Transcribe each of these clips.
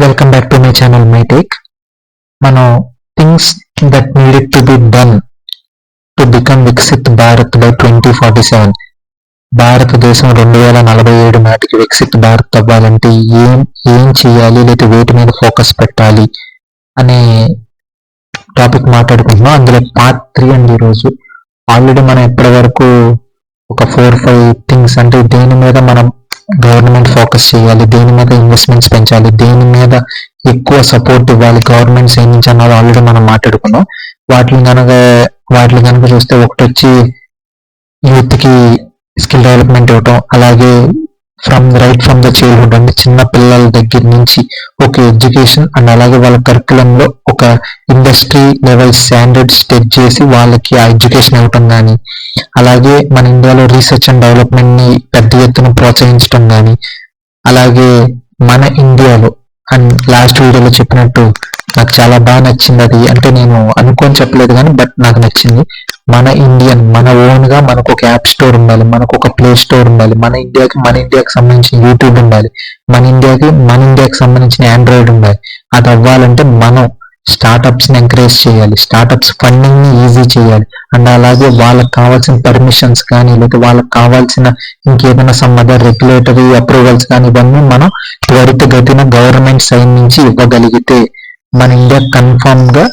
Welcome back to my channel, My Take. మనం things that needed to be done to become Viksit Bharat by 2047. భారతదేశం 2047 నాటికి వికసిత్ భారత్ అవ్వాలంటే ఏం చేయాలి, లేదా వేటి మీద ఫోకస్ పెట్టాలి అనే టాపిక్ మాట్లాడుకుంటున్నాం. అందులో పార్ట్ 3 అండి. ఈరోజు ఆల్రెడీ మనం ఇప్పటి వరకు ఒక 4-5 థింగ్స్, అంటే దేని మీద మనం గవర్నమెంట్ ఫోకస్ చేయాలి, దేని మీద ఇన్వెస్ట్మెంట్స్ పెంచాలి, దేని మీద ఎక్కువ సపోర్ట్ ఇవ్వాలి గవర్నమెంట్ సైడ్ నుంచి అన్నది ఆల్రెడీ మనం మాట్లాడుకున్నాం. వాటిని కనుక చూస్తే ఒకటి వచ్చి యూత్ కి స్కిల్ డెవలప్మెంట్ ఇవ్వటం, అలాగే ఫ్రమ్ ద చైల్డ్హుడ్, అంటే చిన్న పిల్లల దగ్గర నుంచి ఒక ఎడ్యుకేషన్ అండ్ అలాగే వాళ్ళ కరికులం లో ఒక ఇండస్ట్రీ లెవెల్ స్టాండర్డ్ సెట్ చేసి వాళ్ళకి ఆ ఎడ్యుకేషన్ ఇవ్వటం కానీ, అలాగే మన ఇండియాలో రీసెర్చ్ అండ్ డెవలప్మెంట్ ని పెద్ద ఎత్తున ప్రోత్సహించడం కానీ, అలాగే మన ఇండియాలో అండ్ లాస్ట్ వీడియోలో చెప్పినట్టు నాకు చాలా బాగా నచ్చింది. అది అంటే నేను అనుకోని చెప్పలేదు కానీ బట్ నాకు నచ్చింది. మన ఓన్ గా మనకు ఒక యాప్ స్టోర్ ఉండాలి, మనకు ఒక ప్లే స్టోర్ ఉండాలి, మన ఇండియాకి సంబంధించిన యూట్యూబ్ ఉండాలి, మన ఇండియాకి సంబంధించిన ఆండ్రాయిడ్ ఉండాలి. అది అవ్వాలంటే మనం స్టార్ట్అప్స్ ని ఎంకరేజ్ చేయాలి, స్టార్ట్అప్స్ ఫండింగ్ ని ఈజీ చేయాలి, అండ్ అలాగే వాళ్ళకి కావాల్సిన పర్మిషన్స్ కానీ, లేదా వాళ్ళకి కావాల్సిన ఇంకేదైనా సమ్ అదర్ రెగ్యులేటరీ అప్రూవల్స్ కానీ ఇవన్నీ మనం త్వరితగతిన గవర్నమెంట్ సైడ్ నుంచి ఇవ్వగలిగితే మన ఇండియా కన్ఫర్మ్ గా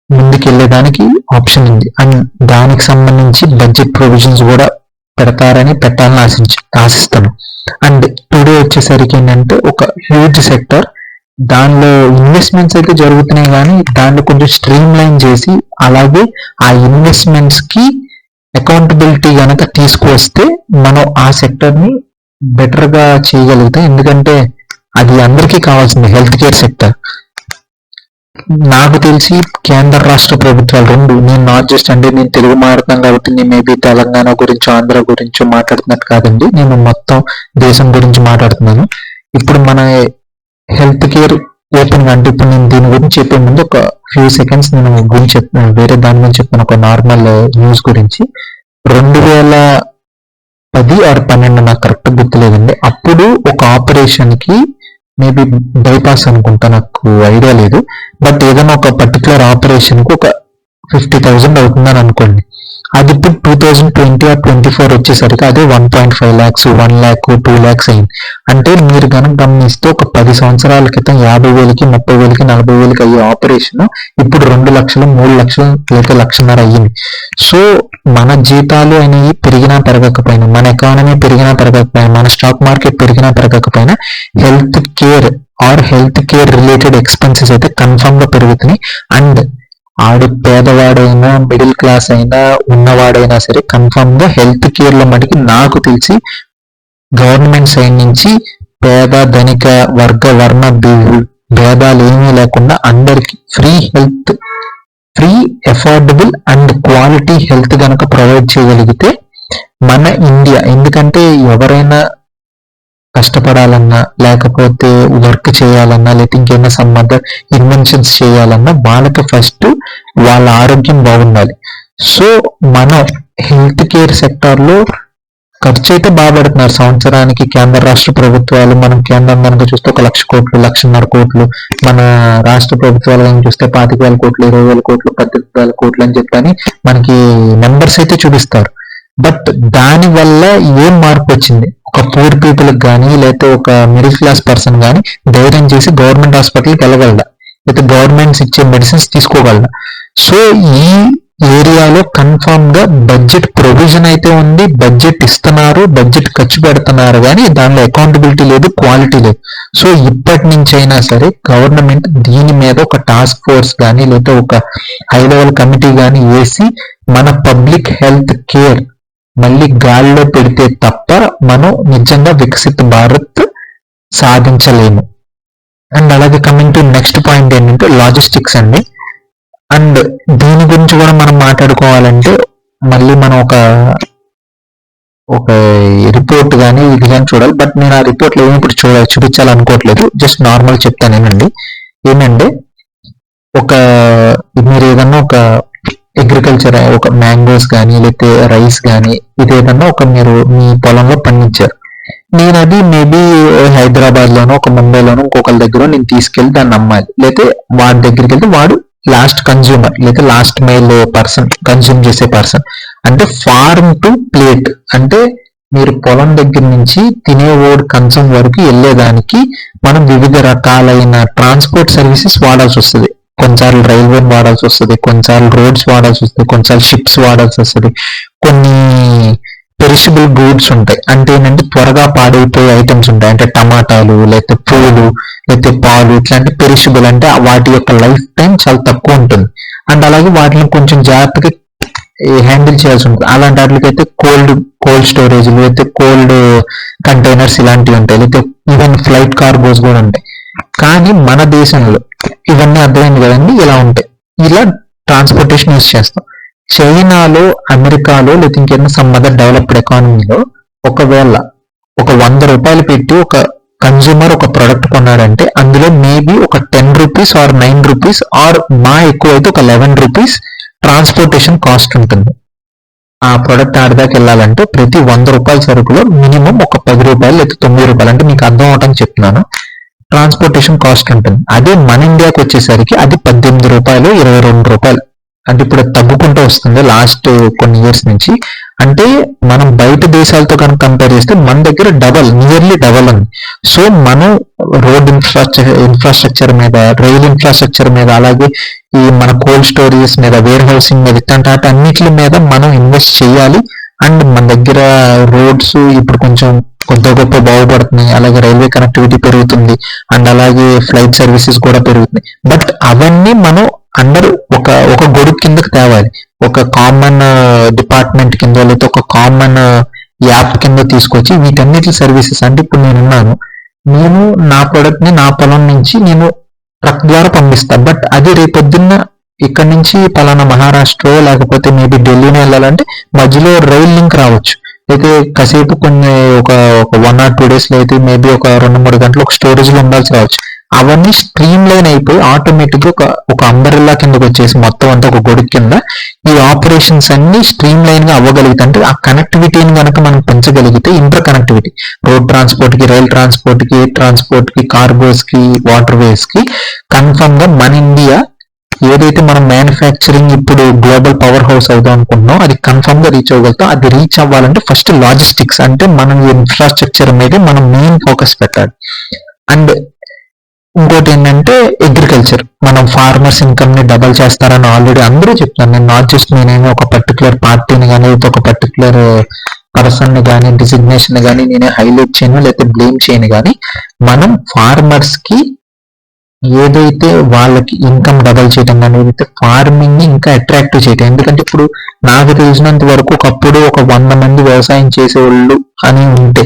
ముందుకెళ్ళేదానికి ఆప్షన్ ఉంది. అండ్ దానికి సంబంధించి బడ్జెట్ ప్రొవిజన్స్ కూడా పెట్టాలని ఆశిస్తాను. అండ్ టుడే వచ్చేసరికి ఏంటంటే ఒక హ్యూజ్ సెక్టర్, దానిలో ఇన్వెస్ట్మెంట్స్ అయితే జరుగుతున్నాయి కానీ దాన్ని కొంచెం స్ట్రీమ్ లైన్ చేసి, అలాగే ఆ ఇన్వెస్ట్మెంట్స్ కి అకౌంటబిలిటీ కనుక తీసుకువస్తే మనం ఆ సెక్టర్ ని బెటర్ గా చేయగలుగుతాం. ఎందుకంటే అది అందరికీ కావాల్సింది హెల్త్ కేర్ సెక్టర్. నాకు తెలిసి కేంద్ర రాష్ట్ర ప్రభుత్వాలు రెండు, నేను నాట్ జస్ట్ అంటే నేను తెలుగు మాట్లాడతాను కాబట్టి నేను మేబీ తెలంగాణ గురించో ఆంధ్ర గురించో మాట్లాడుతున్నట్టు కాదండి, నేను మొత్తం దేశం గురించి మాట్లాడుతున్నాను. ఇప్పుడు మన హెల్త్ కేర్ ఓపెన్ గా, అంటే ఇప్పుడు నేను దీని గురించి చెప్పే ముందు ఒక ఫ్యూ సెకండ్స్ నేను వేరే దాని గురించి చెప్తాను. ఒక నార్మల్ న్యూస్ గురించి. 2010 ఆర్ 12 నాకు కరెక్ట్ గుర్తులేదండి. అప్పుడు ఒక ఆపరేషన్ కి మేబీ బైపాస్ అనుకుంటా, నాకు ఐడియా లేదు, బట్ ఏదైనా ఒక పర్టికులర్ ఆపరేషన్ కు ఒక 50,000 అవుతుందని అనుకోండి. అది ఇప్పుడు 2020 ఆర్ 24 వచ్చేసరికి అదే 1.5 lakhs, 1 lakh, 2 lakhs అయింది. అంటే మీరు కనుక గమనిస్తే ఒక 10 సంవత్సరాల క్రితం 50,000కి, 30,000కి, 40,000కి అయ్యే ఆపరేషన్ ఇప్పుడు 2 లక్షలు, 3 లక్షలు, లేక 1,50,000 అయ్యింది. సో మన జీతాలు అనేవి పెరిగినా పెరగకపోయినా, మన ఎకానమీ పెరిగినా పెరగకపోయినా, మన స్టాక్ మార్కెట్ పెరిగినా పెరగకపోయినా హెల్త్ కేర్ రిలేటెడ్ ఎక్స్పెన్సెస్ అయితే కన్ఫర్మ్ గా పెరుగుతున్నాయి. అండ్ పేదవాడైనా, మిడిల్ క్లాస్ అయినా, ఉన్నవాడైనా సరే కన్ఫర్మ్ గా హెల్త్ కేర్ లో మటుకి నాకు తెలిసి గవర్నమెంట్ సైడ్ నుంచి పేద ధనిక వర్ణ భేదాలు ఏమీ లేకుండా అందరికి free affordable and quality health గనక ప్రొవైడ్ చేయగలిగితే మన ఇండియా, ఎందుకంటే ఎవరైనా కష్టపడాలన్నా, లేకపోతే వర్క్ చేయాలన్నా, లేకపోతే ఇంకేమైనా సమ్ అదర్ ఇన్వెన్షన్స్ చేయాలన్నా వాళ్ళకి ఫస్ట్ వాళ్ళ ఆరోగ్యం బాగుండాలి. సో మనం హెల్త్ కేర్ సెక్టర్ లో ఖర్చు అయితే బాగా పెడుతున్నారు సంవత్సరానికి కేంద్ర రాష్ట్ర ప్రభుత్వాలు. మనం కేంద్రం కనుక చూస్తే 1,00,000 కోట్లు, 1,50,000 కోట్లు, మన రాష్ట్ర ప్రభుత్వాలు కనుక చూస్తే 25,000 కోట్లు, 20,000 కోట్లు, 18,000 కోట్లు అని చెప్పని మనకి నెంబర్స్ అయితే చూపిస్తారు. బట్ దాని వల్ల ఏం మార్పు వచ్చింది? ఒక పూర్ పీపుల్ కానీ, లేకపోతే ఒక మిడిల్ క్లాస్ పర్సన్ కానీ ధైర్యం చేసి గవర్నమెంట్ హాస్పిటల్కి వెళ్ళగలడా, లేకపోతే గవర్నమెంట్స్ ఇచ్చే మెడిసిన్స్ తీసుకోగలడా? సో ఈ ఏరియాలో కన్ఫర్మ్ గా బడ్జెట్ ప్రొవిజన్ అయితే ఉంది, బడ్జెట్ ఇస్తున్నారు, బడ్జెట్ ఖర్చు పెడుతున్నారు, కానీ దానిలో అకౌంటబిలిటీ లేదు, క్వాలిటీ లేదు. సో ఇప్పటి నుంచి అయినా సరే గవర్నమెంట్ దీని మీద ఒక టాస్క్ ఫోర్స్ కానీ, లేదా ఒక హై లెవెల్ కమిటీ కానీ వేసి మన పబ్లిక్ హెల్త్ కేర్ మళ్ళీ గాలిలో పెడితే తప్ప మనం నిజంగా వికసిత భారత్ సాధించలేము. అండ్ అలాగే కమింగ్ టు నెక్స్ట్ పాయింట్ ఏంటంటే లాజిస్టిక్స్ అండి. అండ్ దీని గురించి కూడా మనం మాట్లాడుకోవాలంటే మళ్ళీ మనం ఒక రిపోర్ట్ కానీ ఇది కానీ చూడాలి. బట్ నేను ఆ రిపోర్ట్లో ఏమి ఇప్పుడు చూపించాలనుకోవట్లేదు, జస్ట్ నార్మల్ చెప్తానేనండి. ఏమంటే మీరు ఏదన్నా ఒక అగ్రికల్చర్, ఒక మ్యాంగోస్ కానీ, లేకపోతే రైస్ కానీ, ఇది ఏదన్నా మీరు మీ పొలంలో పండించారు. నేను అది మేబీ హైదరాబాద్ లోనో ఒక ముంబైలోనో ఇంకొకరి దగ్గర నేను తీసుకెళ్లి దాన్ని అమ్మాలి, లేకపోతే వాడి దగ్గరికి వెళ్తే వాడు లాస్ట్ కన్జ్యూమర్ లేదా లాస్ట్ మైల్ పర్సన్, కన్జ్యూమ్ చేసే పర్సన్. అంటే ఫార్మ్ టు ప్లేట్ అంటే మీరు పొలం దగ్గర నుంచి తినేవాడు కంచం వరకు వెళ్ళేదానికి మనం వివిధ రకాలైన ట్రాన్స్పోర్ట్ సర్వీసెస్ వాడాల్సి వస్తుంది. కొన్నిసార్లు రైల్వే వాడాల్సి వస్తుంది, కొన్నిసార్లు రోడ్స్ వాడాల్సి వస్తుంది, కొన్నిసార్లు షిప్స్ వాడాల్సి వస్తుంది. కొన్ని పెరిషబుల్ గూడ్స్ ఉంటాయి, అంటే ఏంటంటే త్వరగా పాడైపోయే ఐటమ్స్ ఉంటాయి, అంటే టమాటాలు లేకపోతే పూలు లేకపోతే పాలు, ఇట్లాంటి పెరిషబుల్ అంటే వాటి యొక్క లైఫ్ టైం చాలా తక్కువ ఉంటుంది. అండ్ అలాగే వాటిని కొంచెం జాగ్రత్తగా హ్యాండిల్ చేయాల్సి ఉంటుంది. అలాంటి వాటికైతే కోల్డ్ స్టోరేజ్ లేకపోతే కోల్డ్ కంటైనర్స్ ఇలాంటివి ఉంటాయి, లేకపోతే ఈవెన్ ఫ్లైట్ కార్గోస్ కూడా ఉంటాయి. కానీ మన దేశంలో ఇవన్నీ అర్థమైంది కదండి, ఇలా ఉంటాయి. ఇలా ట్రాన్స్పోర్టేషన్ యూస్ చేస్తాం. చైనాలో, అమెరికాలో లేదా ఇంకేదైనా సమ్ అదర్ డెవలప్డ్ ఎకానమీలో ఒకవేళ ఒక 100 రూపాయలు పెట్టి ఒక కన్జ్యూమర్ ఒక ప్రోడక్ట్ కొన్నాడంటే అందులో మేబీ ఒక 10 రూపీస్ ఆర్ 9 రూపీస్ ఆర్ మా ఎక్కువ అయితే ఒక 11 రూపీస్ ట్రాన్స్పోర్టేషన్ కాస్ట్ ఉంటుంది. ఆ ప్రోడక్ట్ ఆడదాకా వెళ్ళాలంటే ప్రతి 100 రూపాయల సరుకులో మినిమం ఒక 10 రూపాయలు లేదా 9 రూపాయలు, అంటే మీకు అర్థం అవటానికి చెప్తున్నాను, ట్రాన్స్పోర్టేషన్ కాస్ట్ ఉంటుంది. అదే మన ఇండియాకి వచ్చేసరికి అది 18 రూపాయలు 22 రూపాయలు. అంటే ఇప్పుడు తగ్గుకుంటూ వస్తుంది లాస్ట్ కొన్ని ఇయర్స్ నుంచి. అంటే మనం బయట దేశాలతో కనుక కంపేర్ చేస్తే మన దగ్గర నియర్లీ డబల్ ఉంది. సో మనం రోడ్ ఇన్ఫ్రాస్ట్రక్చర్ మీద, రైల్ ఇన్ఫ్రాస్ట్రక్చర్ మీద, అలాగే ఈ మన కోల్డ్ స్టోరేజెస్ మీద, వేర్ హౌసింగ్ మీద, ఇట్లాంటి అన్నిటి మీద మనం ఇన్వెస్ట్ చేయాలి. అండ్ మన దగ్గర రోడ్స్ ఇప్పుడు కొంచెం కొద్ది గొప్ప బాగుపడుతున్నాయి, అలాగే రైల్వే కనెక్టివిటీ పెరుగుతుంది, అండ్ అలాగే ఫ్లైట్ సర్వీసెస్ కూడా పెరుగుతున్నాయి. బట్ అవన్నీ మనం అందరూ ఒక గొడుగు కిందకి తేవాలి, ఒక కామన్ డిపార్ట్మెంట్ కింద లేకపోతే ఒక కామన్ యాప్ కింద తీసుకొచ్చి వీటన్నిటి సర్వీసెస్. అంటే ఇప్పుడు నేను నా ప్రోడక్ట్ ని నా పొలం నుంచి నేను ట్రక్ ద్వారా పంపిస్తా, బట్ అది రేపొద్దున్న ఇక్కడ నుంచి పలానా మహారాష్ట్ర లేకపోతే మేబీ ఢిల్లీని వెళ్ళాలంటే మధ్యలో రైల్ లింక్ రావచ్చు, అయితే కాసేపు కొన్ని ఒక 1 or 2 days లో అయితే మేబీ ఒక 2-3 గంటలు ఒక స్టోరేజ్ లో ఉండాల్సి రావచ్చు. అవన్నీ స్ట్రీమ్ లైన్ అయిపోయి ఆటోమేటిక్ గా ఒక అంబరెల్లా కిందకి వచ్చేసి మొత్తం అంతా ఒక గొడుగు కింద ఈ ఆపరేషన్స్ అన్ని స్ట్రీమ్ లైన్ గా అవ్వగలిగితే, అంటే ఆ కనెక్టివిటీని కనుక మనం పెంచగలిగితే, ఇంటర్ కనెక్టివిటీ రోడ్ ట్రాన్స్పోర్ట్ కి, రైల్ ట్రాన్స్పోర్ట్ కి, ఎయిర్ ట్రాన్స్పోర్ట్ కి, కార్గోస్ కి, వాటర్ వేస్ కి, కన్ఫర్మ్ గా మన ఇండియా ఏదైతే మనం మ్యానుఫ్యాక్చరింగ్ ఇప్పుడు గ్లోబల్ పవర్ హౌస్ అవుదాం అనుకుంటున్నాం అది కన్ఫర్మ్ గా రీచ్ అవ్వగలుగుతాం. అది రీచ్ అవ్వాలంటే ఫస్ట్ లాజిస్టిక్స్, అంటే మనం ఇన్ఫ్రాస్ట్రక్చర్ మీద మనం మెయిన్ ఫోకస్ పెట్టాలి. అండ్ ఇంకోటి ఏంటంటే అగ్రికల్చర్, మనం ఫార్మర్స్ ఇన్కమ్ ని డబల్ చేస్తారని ఆల్రెడీ అందరూ చెప్తాను. నేను నాట్ జస్ట్ నేనేమో ఒక పర్టికులర్ పార్టీని కానీ లేకపోతే ఒక పర్టికులర్ పర్సన్ ని కానీ డిసిగ్నేషన్ ని కానీ నేనే హైలైట్ చేయను లేకపోతే బ్లేమ్ చేయను, కానీ మనం ఫార్మర్స్ కి ఏదైతే వాళ్ళకి ఇన్కమ్ డబల్ చేయడం కానీ ఏదైతే ఫార్మింగ్ ని ఇంకా అట్రాక్టివ్ చేయటం. ఎందుకంటే ఇప్పుడు నాకు తెలిసినంత వరకు ఒకప్పుడు ఒక 100 మంది వ్యవసాయం చేసేవాళ్ళు అని ఉంటే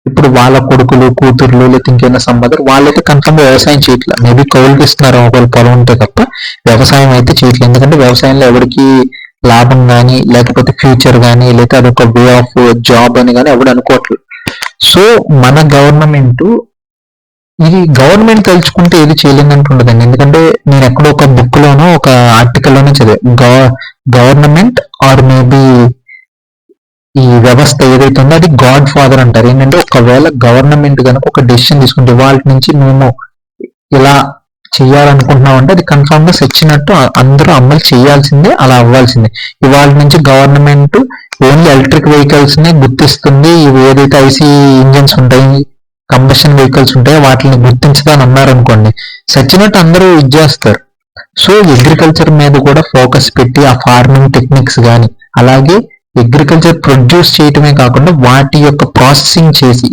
ఇప్పుడు వాళ్ళ కొడుకులు, కూతుర్లు లేకపోతే ఇంకేమైనా సంబంధం వాళ్ళైతే కన్ఫర్మ్ వ్యవసాయం చేయట్లేదు. మేబీ కౌలుకి ఇస్తున్నారు ఒకవేళ పొలం ఉంటే తప్ప వ్యవసాయం అయితే చేయట్లేదు. ఎందుకంటే వ్యవసాయంలో ఎవరికి లాభం కానీ లేకపోతే ఫ్యూచర్ కానీ లేకపోతే అదొక వే ఆఫ్ జాబ్ అని కానీ ఎవడు అనుకోవట్లేదు. సో మన గవర్నమెంట్ తలుచుకుంటే ఏది చేయలేదంటూ ఉండదండి. ఎందుకంటే నేను ఎక్కడో ఒక బుక్ లోనో ఒక ఆర్టికల్ లోనో చదివా, గవర్నమెంట్ ఆర్ మేబీ ఈ వ్యవస్థ ఏదైతే ఉందో అది గాడ్ ఫాదర్ అంటారు. ఏంటంటే ఒకవేళ గవర్నమెంట్ కనుక ఒక డెసిషన్ తీసుకుంటే వాళ్ళ నుంచి మేము ఇలా చేయాలనుకుంటున్నాం అంటే అది కన్ఫర్మ్ గా సచ్చినట్టు అందరూ అమలు చేయాల్సిందే, అలా అవ్వాల్సిందే. ఇవాళ నుంచి గవర్నమెంట్ ఓన్లీ ఎలక్ట్రిక్ వెహికల్స్ ని గుర్తిస్తుంది, ఇవి ఏదైతే ఐసీ ఇంజన్స్ ఉంటాయి, కంబషన్ వెహికల్స్ ఉంటాయో వాటిని గుర్తించదని అన్నారు అనుకోండి, సచ్చినట్టు అందరూ ఇచ్చేస్తారు. సో అగ్రికల్చర్ మీద కూడా ఫోకస్ పెట్టి ఆ ఫార్మింగ్ టెక్నిక్స్ కానీ అలాగే అగ్రికల్చర్ ప్రొడ్యూస్ చేయటమే కాకుండా వాటి యొక్క ప్రాసెసింగ్ చేసి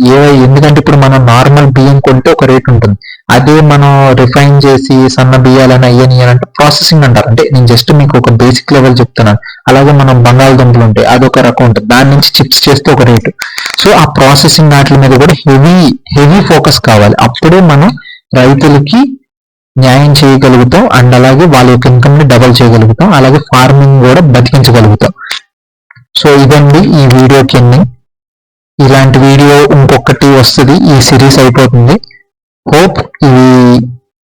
ఎందుకంటే ఇప్పుడు మనం నార్మల్ బియ్యం కొంటే ఒక రేట్ ఉంటుంది, అదే మనం రిఫైన్ చేసి సన్న బియ్యాలని అయ్యనియాలంటే ప్రాసెసింగ్ అంటారు. అంటే నేను జస్ట్ మీకు ఒక బేసిక్ లెవెల్ చెప్తున్నాను. అలాగే మనం బంగాళదుంపలు ఉంటాయి అదొక రకం ఉంటుంది, దాని నుంచి చిప్స్ చేస్తే ఒక రేటు. సో ఆ ప్రాసెసింగ్ వాటి మీద కూడా హెవీ ఫోకస్ కావాలి. అప్పుడే మనం రైతులకి న్యాయం చేయగలుగుతాం అండ్ అలాగే వాళ్ళ యొక్క ఇన్కమ్ ని డబల్ చేయగలుగుతాం, అలాగే ఫార్మింగ్ కూడా బతికించగలుగుతాం. సో ఇదండి ఈ వీడియోకి ఎండింగ్. ఇలాంటి వీడియో ఇంకొకటి వస్తుంది, ఈ సిరీస్ అయిపోతుంది. హోప్ ఇవి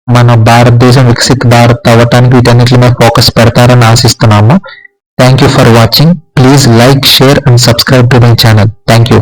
మన భారతదేశం వికసిత్ భారత్ అవ్వటానికి వీటన్నిటి మీద ఫోకస్ పెడతారని ఆశిస్తున్నాము. Thank you for watching. Please like, share and subscribe to my channel. Thank you.